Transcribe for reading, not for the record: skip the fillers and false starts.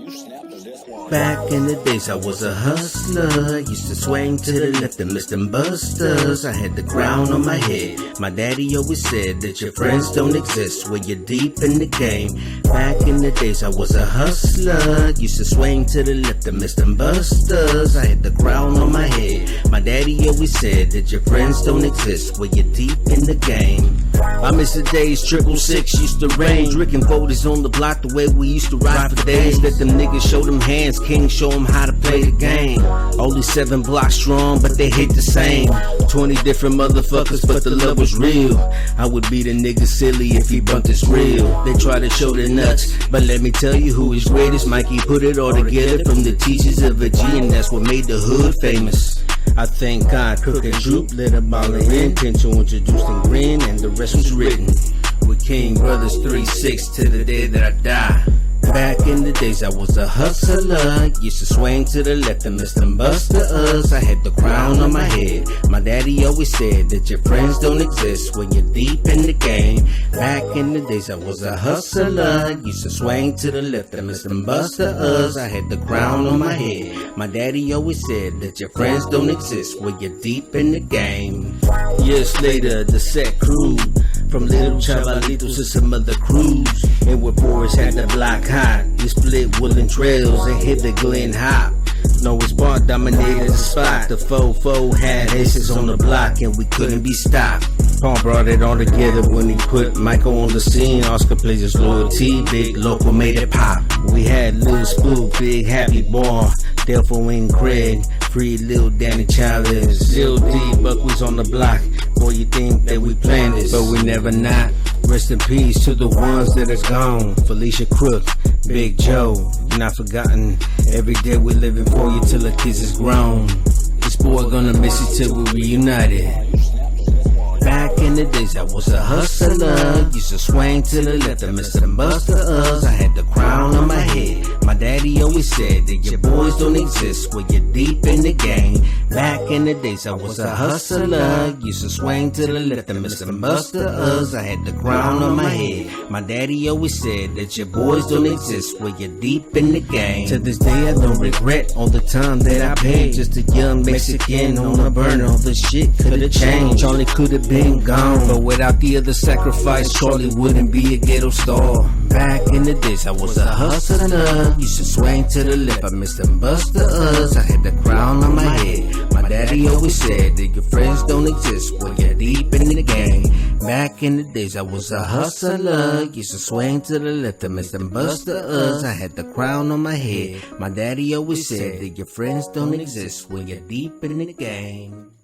Back in the days I was a hustler, used to swing to the left and miss them busters. I had the crown on my head. My daddy always said that your friends don't exist when you're deep in the game. Back in the days I was a hustler, used to swing to the left and miss them busters. I had the crown on my head. My daddy always said that your friends don't exist when you're deep in the game. I miss the days 666 used to range, Rick and Voters on the block, the way we used to ride for days. Let them niggas show them hands, King show them how to play the game. Only 7 blocks strong, but they hit the same. 20 different motherfuckers, but the love was real. I would be the nigga silly if he bumped this real. They try to show their nuts, but let me tell you who is greatest. Mikey put it all together from the teachers of a G, and that's what made the hood famous. I thank God, Cook and Droop lit a baller in, Pinto introduced and Grin, and the rest was written with King Brothers 3-6 to the day that I die. Back in the days I was a hustler, used to swing to the left and miss them busters. I had the crown on my head. My daddy always said that your friends don't exist when you're deep in the game. Back in the days I was a hustler, used to swing to the left and miss them busters. I had the crown on my head. My daddy always said that your friends don't exist when you're deep in the game. Years later, the set crew, from little chavalitos to some other crews, and where Boris had the block hot. We split Woodland Trails and hit the Glen Hop. Noah's Bar dominated the spot. The fofo had aces on the block and we couldn't be stopped. Paul brought it all together when he put Michael on the scene. Oscar plays his loyalty, Big Local made it pop. We had Lil Spook, Big Happy Bar, Delpho and Craig, Free Lil Danny Challenge, Lil D, Buck was on the block. Boy, you think that we planned this, but we never not. Rest in peace to the ones that are gone. Felicia Crook, Big Joe, you're not forgotten. Every day we're living for you till the kids is grown. This boy gonna miss you till we're reunited. Back in the days I was a hustler, used to swing to the left and miss them busters. I had the crown on my head. My daddy always said that your boys don't exist when you're deep in the game. Back in the days I was a hustler, used to swing to the left and miss them busters. I had the crown on my head. My daddy always said that your boys don't exist when you're deep in the game. To this day I don't regret all the time that I paid. Just a young Mexican on a burner, all the shit could've changed. Charlie could've been gone, but without the other sacrifice, Charlie wouldn't be a ghetto star. Back in the days I was a hustler, used to swing to the left, I missed them busters. I had the crown on my head. My daddy always said that your friends don't exist when you're deep in the game. Back in the days I was a hustler, used to swing to the left, I missed them busters. I had the crown on my head. My daddy always said that your friends don't exist when you're deep in the game.